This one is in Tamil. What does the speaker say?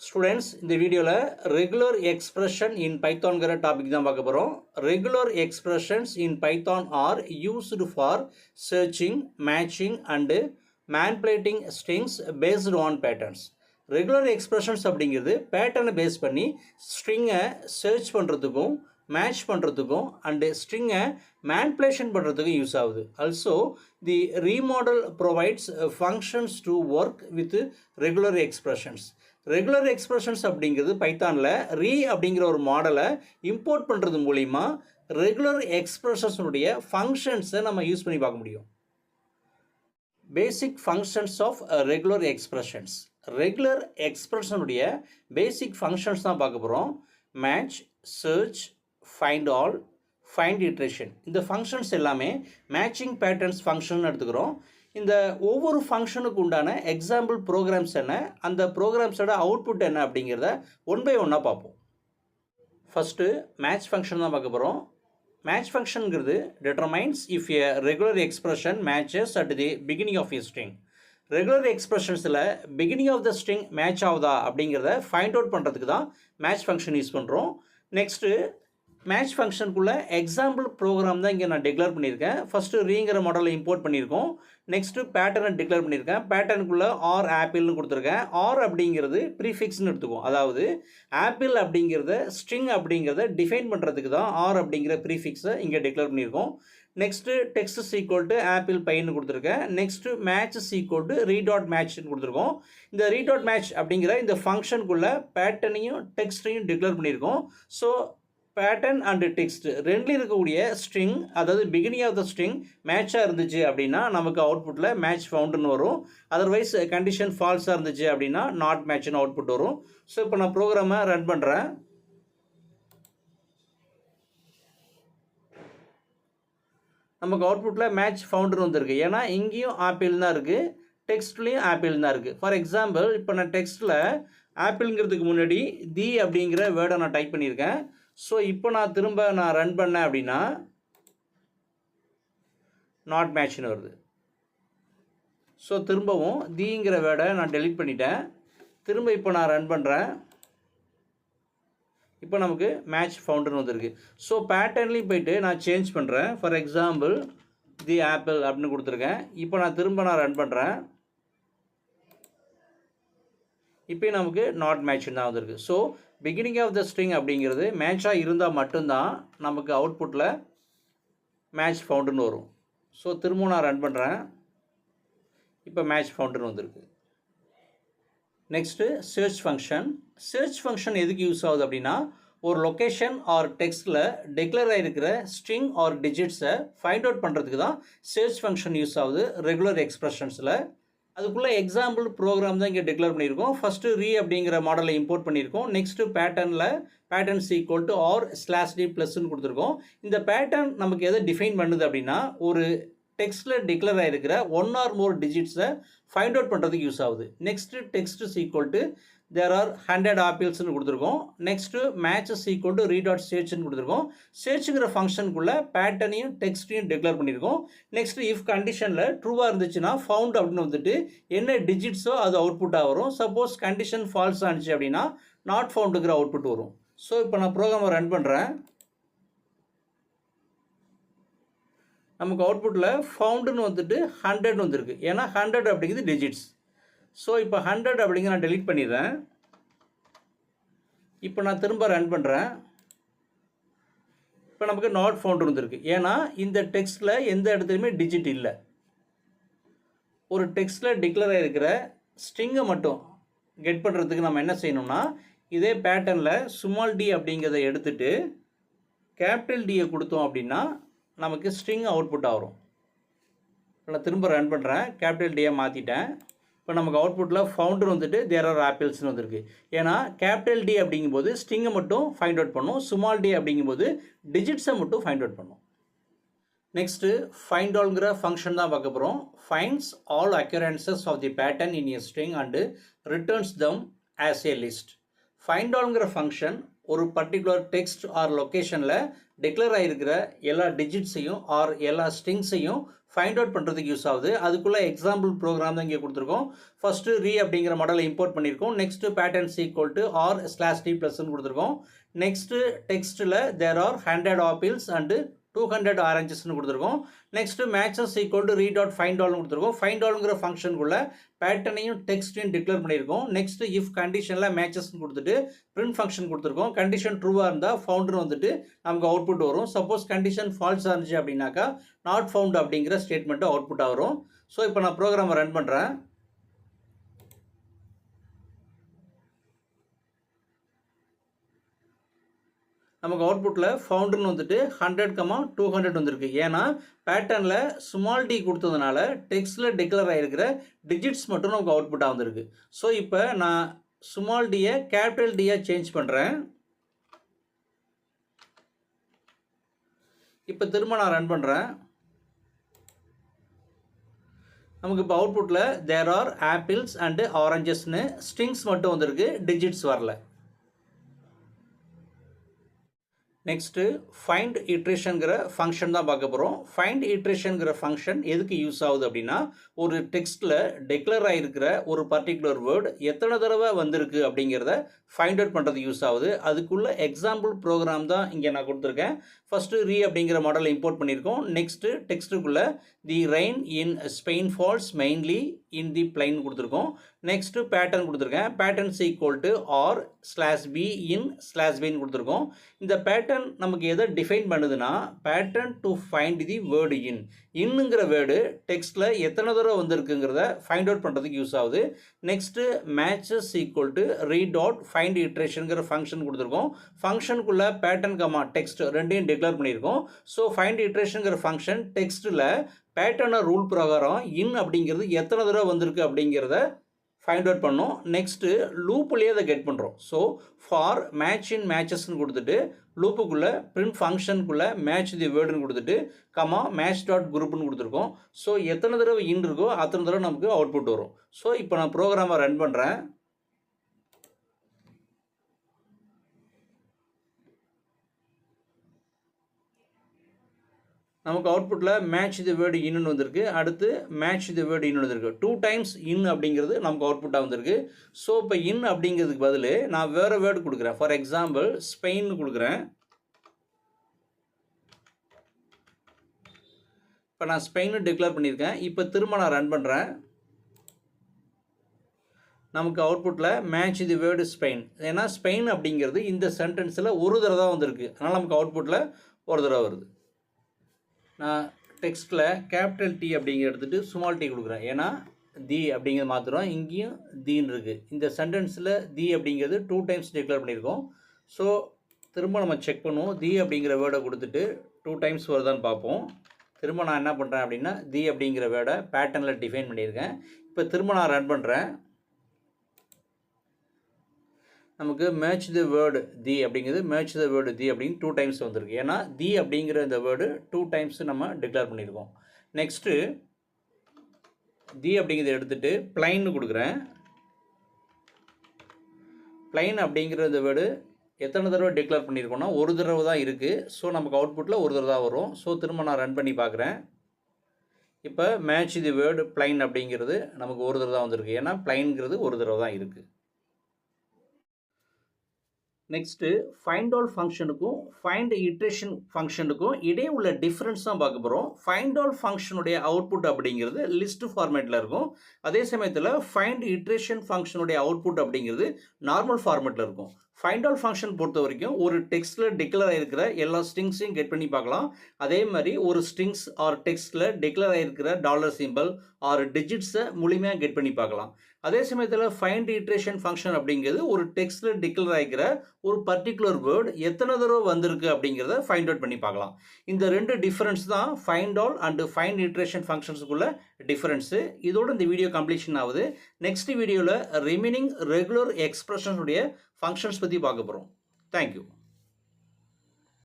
ஸ்டூடெண்ட்ஸ், இந்த வீடியோவில் ரெகுலர் எக்ஸ்பிரஷன் இன் பைத்தான்கிற டாபிக் தான் பார்க்க போகிறோம். Regular expressions in Python R used for searching, matching and manipulating strings based on patterns. Regular expressions அப்படிங்கிறது பேட்டர்னை பேஸ் பண்ணி ஸ்ட்ரிங்கை சர்ச் பண்ணுறதுக்கும் மேட்ச் பண்ணுறதுக்கும் அண்டு ஸ்ட்ரிங்கை மேனிபுலேஷன் பண்ணுறதுக்கும் யூஸ் ஆகுது. Also the remodel provides functions to work with regular expressions. Regular expressions அப்படிங்கிறது பைத்தானில் அப்படிங்கிற ஒரு மாடலை இம்போர்ட் பண்ணுறது மூலிமா ரெகுலர் எக்ஸ்பிரஷன்ஸுடைய ஃபங்க்ஷன்ஸை நம்ம யூஸ் பண்ணி பார்க்க முடியும். Basic functions of regular expressions. Regular எக்ஸ்பிரஷனுடைய பேசிக் ஃபங்க்ஷன்ஸ் தான் பார்க்க போகிறோம். Match, search, find all, find iteration. இந்த ஃபங்க்ஷன்ஸ் எல்லாமே மேட்சிங் பேட்டர்ன்ஸ் ஃபங்க்ஷன் எடுத்துக்கிறோம். இந்த ஒவ்வொரு ஃபங்க்ஷனுக்கு உண்டான எக்ஸாம்பிள் ப்ரோக்ராம்ஸ் என்ன, அந்த ப்ரோக்ராம்ஸோட அவுட்புட் என்ன அப்படிங்கிறத ஒன் பை ஒன்னாக பார்ப்போம். ஃபஸ்ட்டு மேட்ச் ஃபங்க்ஷன் தான் பார்க்க போகிறோம். மேட்ச் ஃபங்க்ஷனுங்கிறது determines if a regular expression matches at the beginning of a string. Regular எக்ஸ்பிரஷன்ஸில் beginning of the string match ஆகுதா அப்படிங்கிறத ஃபைண்ட் அவுட் பண்ணுறதுக்கு தான் மேட்ச் ஃபங்க்ஷன் யூஸ் பண்ணுறோம். நெக்ஸ்ட்டு மேட்ச் ஃபங்க்ஷனுக்குள்ளே எக்ஸாம்பிள் ப்ரோக்ராம் தான் இங்கே நான் டிக்ளேர் பண்ணியிருக்கேன். ஃபஸ்ட்டு ரீங்கிற மாடலை இம்போர்ட் பண்ணியிருக்கோம். நெக்ஸ்ட்டு பேட்டர்னை டிக்ளேர் பண்ணியிருக்கேன். பேட்டர்னுக்குள்ளே ஆர் ஆப்பிள்னு கொடுத்துருக்கேன். ஆர் அப்படிங்கிறது ப்ரீஃபிக்ஸ்னு எடுத்துக்குவோம். அதாவது ஆப்பிள் அப்படிங்கிறத ஸ்ட்ரிங் அப்படிங்கிறத டிஃபைன் பண்ணுறதுக்கு தான் ஆர் அப்படிங்கிற ப்ரீஃபிக்ஸை இங்கே டிக்ளேர் பண்ணியிருக்கோம். Next text equal to apple பைன்னு கொடுத்துருக்கேன். Next match equal to re dot மேட்ச்னு கொடுத்துருக்கோம். இந்த ரீடாட் மேட்ச் அப்படிங்கிற இந்த ஃபங்க்ஷனுக்குள்ளே பேட்டர்னையும் டெக்ஸ்ட்டையும் டிக்ளேர் பண்ணியிருக்கோம். ஸோ பேட்டர்ன் அண்டு டெக்ஸ்ட் ரெண்டுலேயும் இருக்கக்கூடிய ஸ்ட்ரிங், அதாவது பிகினிங் ஆஃப் த ஸ்ட்ரிங் மேட்சாக இருந்துச்சு அப்படின்னா நமக்கு அவுட்புட்டில் மேட்ச் ஃபவுண்டுன்னு வரும். அதர்வைஸ் கண்டிஷன் ஃபால்ஸாக இருந்துச்சு அப்படின்னா நாட் மேட்ச்னு அவுட்புட் வரும். ஸோ இப்போ நான் ப்ரோக்ராமை ரன் பண்ணுறேன். நமக்கு அவுட்புட்டில் மேட்ச் ஃபவுண்டுன்னு வந்திருக்கு. ஏன்னா இங்கேயும் ஆப்பிள் தான் இருக்குது, டெக்ஸ்ட்லேயும் ஆப்பிள் தான் இருக்குது. ஃபார் எக்ஸாம்பிள் இப்போ நான் டெக்ஸ்ட்டில் ஆப்பிள்ங்கிறதுக்கு முன்னாடி தி அப்படிங்கிற வேர்டை நான் டைப் பண்ணியிருக்கேன். ஸோ இப்போ நான் திரும்ப ரன் பண்ணேன் அப்படின்னா நாட் மேட்ச்னு வருது. ஸோ திரும்பவும் தீங்கிற வேர்டை நான் டெலீட் பண்ணிட்டேன். திரும்ப இப்போ நான் ரன் பண்ணுறேன். இப்போ நமக்கு மேட்ச் ஃபவுண்டுன்னு வந்திருக்கு. ஸோ பேட்டர்ன்லேயும் போயிட்டு நான் சேஞ்ச் பண்ணுறேன். ஃபார் எக்ஸாம்பிள் தி ஆப்பிள் அப்படின்னு கொடுத்துருக்கேன். இப்போ நான் திரும்ப ரன் பண்ணுறேன். இப்போ நமக்கு நாட் மேட்ச்னு தான் வந்திருக்கு. So beginning of the string அப்படிங்கிறது மேட்சாக இருந்தால் மட்டும்தான் நமக்கு அவுட்புட்டில் மேட்ச் ஃபவுண்டுன்னு வரும். ஸோ திரும்ப நான் ரன் பண்ணுறேன். இப்போ மேட்ச் ஃபவுண்டுன்னு வந்திருக்கு. Next search function. Search function எதுக்கு யூஸ் ஆகுது அப்படின்னா ஒரு லொக்கேஷன் ஆர் டெக்ஸ்ட்டில் டிக்ளேர் ஆகிருக்கிற ஸ்ட்ரிங் ஆர் டிஜிட்ஸை ஃபைண்ட் அவுட் பண்ணுறதுக்கு தான் சர்ச் ஃபங்க்ஷன் யூஸ் ஆகுது ரெகுலர் எக்ஸ்பிரஷன்ஸில். அதுக்குள்ளே எக்ஸாம்பிள் ப்ரோக்ராம் தான் இங்கே டிக்ளேர் பண்ணியிருக்கோம். ஃபஸ்ட்டு அப்படிங்கிற மாடலை இம்போர்ட் பண்ணியிருக்கோம். Next pattern equal to r /d ப்ளஸ்ன்னு கொடுத்துருக்கோம். இந்த பேட்டர்ன் நமக்கு எதை டிஃபைன் பண்ணுது அப்படின்னா ஒரு டெக்ஸ்ட்டில் டிக்ளேர் ஆகிருக்கிற ஒன் ஆர் மோர் டிஜிட்ஸை ஃபைண்ட் அவுட் பண்ணுறதுக்கு யூஸ் ஆகுது. Next text equal to there are 100 apples கொடுத்துருக்கோம். Next matches equal to re dot சேர்ச்னு கொடுத்துருக்கோம். சேர்ச்சுங்கிற ஃபங்க்ஷனுக்குள்ளே பேட்டர்னையும் டெக்ஸ்ட்டையும் டிக்ளேர் பண்ணியிருக்கோம். நெக்ஸ்ட்டு இஃப் கண்டிஷனில் ட்ரூவாக இருந்துச்சுன்னா ஃபவுண்ட் அப்படின்னு வந்துட்டு என்ன டிஜிட்ஸோ அது அவுட்புட்டாக வரும். சப்போஸ் கண்டிஷன் ஃபால்ஸ் ஆனிச்சு அப்படின்னா நாட் ஃபவுண்டுங்கிற அவுட்புட் வரும். ஸோ இப்போ நான் ப்ரோக்ராமை ரன் பண்ணுறேன். நமக்கு அவுட்புட்டில் ஃபவுண்டுன்னு வந்துட்டு 100 வந்துருக்கு. ஏன்னா 100 அப்படிங்கிறது டிஜிட்ஸ். ஸோ இப்போ 100 அப்படிங்கிற நான் டெலீட் பண்ணிடுறேன். இப்போ நான் திரும்ப ரன் பண்ணுறேன். இப்போ நமக்கு நாட் ஃபவுண்ட் வந்துருக்கு. ஏன்னா இந்த டெக்ஸ்ட்டில் எந்த இடத்துலையுமே டிஜிட் இல்லை. ஒரு டெக்ஸ்ட்டில் டிக்ளேர் ஆகிருக்கிற ஸ்ட்ரிங்கை மட்டும் கெட் பண்ணுறதுக்கு நம்ம என்ன செய்யணும்னா இதே பேட்டர்னில் ஸ்மால் டி அப்படிங்கிறத எடுத்துகிட்டு கேபிட்டல் டியை கொடுத்தோம் அப்படின்னா நமக்கு ஸ்ட்ரிங் அவுட்புட்டாக வரும். இப்போ நான் திரும்ப ரன் பண்ணுறேன். கேபிட்டல் டியை மாற்றிட்டேன். இப்போ நமக்கு அவுட்புட்டில் ஃபவுண்டர் வந்துட்டு தேர் ஆர் ஆப்பிள்ஸ்னு வந்திருக்கு. ஏன்னா கேபிட்டல் டி அப்படிங்கும்போது ஸ்ட்ரிங்கை மட்டும் ஃபைண்ட் அவுட் பண்ணும், ஸ்மால் டி அப்படிங்கும்போது டிஜிட்ஸை மட்டும் ஃபைண்ட் அவுட் பண்ணும். நெக்ஸ்ட்டு ஃபைண்ட் ஆல்ங்கிற ஃபங்க்ஷன் தான் பார்க்க போகிறோம். Finds all occurrences of the pattern in a string and returns them as a list. Find ஆல்ங்கிற ஃபங்க்ஷன் ஒரு பர்டிகுலர் டெக்ஸ்ட் ஆர் லொக்கேஷனில் டிக்ளேர் ஆகிருக்கிற எல்லா டிஜிட்ஸையும் ஆர் எல்லா ஸ்ட்ரிங்ஸையும் ஃபைண்ட் அவுட் பண்ணுறதுக்கு யூஸ் ஆகுது. அதுக்குள்ளே எக்ஸாம்பிள் ப்ரோக்ராம் தான் இங்கே கொடுத்துருக்கோம். ஃபஸ்ட்டு ரீ அப்படிங்கிற மாடலை இம்போர்ட் பண்ணியிருக்கோம். நெக்ஸ்ட்டு பேட்டர்ன்ஸ் ஈக்குவல் டு r/t+ன்னு கொடுத்துருக்கோம். நெக்ஸ்ட்டு டெக்ஸ்ட்டில் தேர் ஆர் 100 ஆப்பிள்ஸ் அண்டு 200 ஆரஞ்சஸ்ன்னு கொடுத்துருக்கோம். Next matches equal to re find ஆல்னு கொடுத்துருக்கோம். ஃபைண்ட் ஆல்ங்கிற ஃபங்க்ஷனுக்குள்ள பேட்டர்னையும் டெக்ஸ்ட்டையும் டிக்ளேர் பண்ணியிருக்கோம். நெக்ஸ்ட்டு இஃப் கண்டிஷனில் மேட்சஸ்ன்னு கொடுத்துட்டு பிரிண்ட் ஃபங்க்ஷன் கொடுத்துருக்கோம். கண்டிஷன் ட்ரூவாக இருந்தால் ஃபவுண்டுன்னு வந்துட்டு நமக்கு அவுட்புட் வரும். சப்போஸ் கண்டிஷன் ஃபால்ஸாக இருந்துச்சு அப்படின்னாக்கா நாட் ஃபவுண்ட் அப்படிங்கிற ஸ்டேட்மெண்ட்டு அவுட்புட்டாக வரும். ஸோ இப்போ நான் ப்ரோக்ராமை ரன் பண்ணுறேன். நமக்கு அவுட்புட்டில் ஃபவுண்டுன்னு வந்துட்டு 100, 200 வந்திருக்கு. ஏன்னா பேட்டர்னில் ஸ்மால் டி கொடுத்ததுனால டெக்ஸ்ட்டில் டிக்ளேர் ஆகிருக்கிற டிஜிட்ஸ் மட்டும் நமக்கு அவுட்புட்டாக வந்திருக்கு. ஸோ இப்போ நான் ஸ்மால் டியை கேபிட்டல் டியாக சேஞ்ச் பண்ணுறேன். இப்போ திரும்ப நான் ரன் பண்ணுறேன். நமக்கு இப்போ அவுட்புட்டில் தேர் ஆர் ஆப்பிள்ஸ் அண்டு ஆரஞ்சஸ்ன்னு ஸ்ட்ரிங்ஸ் மட்டும் வந்திருக்கு, டிஜிட்ஸ் வரல. நெக்ஸ்ட்டு ஃபைண்ட் இட்ரேஷனுங்கிற ஃபங்க்ஷன் தான் பார்க்க போகிறோம். ஃபைண்ட் இட்ரேஷனுங்கிற ஃபங்க்ஷன் எதுக்கு யூஸ் ஆகுது அப்படின்னா, ஒரு டெக்ஸ்ட்டில் டிக்ளேர் ஆகிருக்கிற ஒரு பர்டிகுலர் வேர்டு எத்தனை தடவை வந்திருக்கு அப்படிங்கிறத ஃபைண்ட் அவுட் பண்ணுறது யூஸ் ஆகுது. அதுக்குள்ள எக்ஸாம்பிள் ப்ரோக்ராம் தான் இங்கே நான் கொடுத்துருக்கேன். ஃபஸ்ட்டு ரீ அப்படிங்கிற மாடலை இம்போர்ட் பண்ணியிருக்கோம். நெக்ஸ்ட்டு டெக்ஸ்ட்டுக்குள்ளே the rain in Spain falls mainly in the plain கொடுத்துருக்கோம். நெக்ஸ்ட்டு பேட்டர்ன் கொடுத்துருக்கேன். பேட்டர்ன்ஸ் ஈக்குவல் டு r/b in/bன்னு கொடுத்துருக்கோம். இந்த பேட்டர்ன் நமக்கு எதை டிஃபைன் பண்ணுதுன்னா, pattern to find the word இன்னுங்கிற வேர்டு டெக்ஸ்ட்டில் எத்தனை தடவை வந்திருக்குங்கிறத ஃபைண்ட் அவுட் பண்ணுறதுக்கு யூஸ் ஆகுது. Next matches equal to re find இட்ரேஷனுங்கிற ஃபங்க்ஷன் கொடுத்துருக்கோம். ஃபங்க்ஷனுக்குள்ளே பேட்டர்ன் கமா டெக்ஸ்ட் ரெண்டையும் டிக்ளேர் பண்ணியிருக்கோம். ஸோ ஃபைண்ட் இட்ரேஷனுங்கிற ஃபங்க்ஷன் டெக்ஸ்ட்டில் பேட்டர்னை ரூல் பிரகாரம் அப்படிங்கிறது எத்தனை தடவை வந்திருக்கு அப்படிங்கிறத ஃபைண்ட் அவுட் பண்ணோம். நெக்ஸ்ட்டு லூப்புலேயே அதை கெட் பண்ணுறோம். ஸோ ஃபார் மேட்ச் இன் மேட்சஸ்ன்னு கொடுத்துட்டு லூப்புக்குள்ளே பிரிண்ட் ஃபங்க்ஷனுக்குள்ளே மேட்ச் தி வேர்டுன்னு கொடுத்துட்டு கமா match.groupன்னு கொடுத்துருக்கோம். ஸோ எத்தனை தடவை இன் இருக்கோ அத்தனை தடவை நமக்கு அவுட்புட் வரும். ஸோ இப்போ நான் ப்ரோக்ராமை ரன் பண்ணுறேன். நமக்கு அவுட்புட்டில் மேட்ச் தி வேர்டு இன்னுன்னு வந்திருக்கு. அடுத்து மேட்ச் தி வேர்டு இன்னுன்னு வந்திருக்கு. 2 times இன் அப்படிங்கிறது நமக்கு அவுட்புட்டாக வந்திருக்கு. ஸோ இப்போ இன் அப்படிங்கிறதுக்கு பதில் நான் வேறு வேர்டு கொடுக்குறேன். ஃபார் எக்ஸாம்பிள் ஸ்பெயின் கொடுக்குறேன். இப்போ நான் ஸ்பெயின்னு டிக்ளேர் பண்ணியிருக்கேன். இப்போ திரும்ப நான் ரன் பண்ணுறேன். நமக்கு அவுட்புட்டில் மேட்ச் தி வேர்டு ஸ்பெயின். ஏன்னா ஸ்பெயின் அப்படிங்கிறது இந்த சென்டென்ஸில் ஒரு தடவை தான் வந்திருக்கு. அதனால் நமக்கு அவுட்புட்டில் ஒரு தடவை வருது. நான் டெக்ஸ்ட்டில் கேபிட்டல் டி அப்படிங்கிற எடுத்துகிட்டு ஸ்மால் டி கொடுக்குறேன். ஏன்னா தி அப்படிங்கிறது மாத்திரம் இங்கேயும் தீன்னு இருக்குது. இந்த சென்டென்ஸில் தி அப்படிங்கிறது 2 times டிக்ளேர் பண்ணியிருக்கோம். ஸோ திரும்ப நம்ம செக் பண்ணுவோம். தி அப்படிங்கிற வேர்டை கொடுத்துட்டு 2 times வருதான்னு பார்ப்போம். திரும்ப நான் என்ன பண்ணுறேன் அப்படின்னா தி அப்படிங்கிற வேர்டை பேட்டர்னில் டிஃபைன் பண்ணியிருக்கேன். இப்போ திரும்ப நான் ரன் பண்ணுறேன். நமக்கு மேட்ச் தி வேர்டு தி அப்படிங்கிறது மேட்ச் தி வேர்டு தி அப்படின்னு 2 times வந்திருக்கு. ஏன்னா தி அப்படிங்கிற இந்த வேர்டு 2 times நம்ம டிக்ளேர் பண்ணியிருக்கோம். நெக்ஸ்ட்டு தி அப்படிங்கிறத எடுத்துகிட்டு பிளைன்னு கொடுக்குறேன். பிளைன் அப்படிங்கிற இந்த வேர்டு எத்தனை தடவை டிக்ளேர் பண்ணியிருக்கோம்னா ஒரு தடவை தான் இருக்குது. ஸோ நமக்கு அவுட்புட்டில் ஒரு தடவை தான் வரும். ஸோ திரும்ப நான் ரன் பண்ணி பார்க்குறேன். இப்போ மேட்ச் தி வேர்டு பிளைன் அப்படிங்கிறது நமக்கு ஒரு தடவை தான் வந்திருக்கு. ஏன்னா பிளைன்ங்கிறது ஒரு தடவை தான் இருக்குது. நெக்ஸ்ட்டு ஃபைண்ட் ஆல் ஃபங்க்ஷனுக்கும் ஃபைண்ட் இட்ரேஷன் ஃபங்க்ஷனுக்கும் இடையே உள்ள டிஃப்ரென்ஸ் தான் பார்க்க போகிறோம். ஃபைண்ட் ஆல் ஃபங்க்ஷனுடைய அவுட்புட் அப்படிங்கிறது லிஸ்ட் ஃபார்மேட்டில் இருக்கும். அதே சமயத்தில் ஃபைண்ட் இட்ரேஷன் ஃபங்க்ஷனுடைய அவுட்புட் அப்படிங்கிறது நார்மல் ஃபார்மேட்டில் இருக்கும். ஃபைண்ட் ஆல் ஃபங்க்ஷன் பொறுத்த வரைக்கும் ஒரு டெக்ஸ்ட்டில் டிக்ளேர் ஆகிருக்கிற எல்லா ஸ்ட்ரிங்ஸையும் கெட் பண்ணி பார்க்கலாம். அதே மாதிரி ஒரு ஸ்ட்ரிங்ஸ் ஆர் டெக்ஸ்ட்டில் டிக்ளேர் ஆகிருக்கிற டாலர் சிம்பிள் ஆர் டிஜிட்ஸை முழுமையாக கெட் பண்ணி பார்க்கலாம். அதே சமயத்தில் ஃபைண்ட் இட்ரேஷன் ஃபங்க்ஷன் அப்படிங்கிறது ஒரு டெக்ஸ்ட்டில் டிக்ளேர் ஆகிக்கிற ஒரு பர்டிகுலர் வேர்டு எத்தனை தடவை வந்திருக்கு அப்படிங்கிறத ஃபைண்ட் அவுட் பண்ணி பார்க்கலாம். இந்த ரெண்டு டிஃப்ரென்ஸ் தான் find all and find iteration ஃபங்க்ஷன்ஸுக்குள்ள டிஃப்ரென்ஸு. இதோடு இந்த வீடியோ கம்ப்ளீஷன் ஆகுது. நெக்ஸ்ட் வீடியோவில் ரிமைனிங் ரெகுலர் எக்ஸ்பிரஷனுடைய ஃபங்க்ஷன்ஸ் பற்றி பார்க்க போகிறோம். தேங்க்யூ.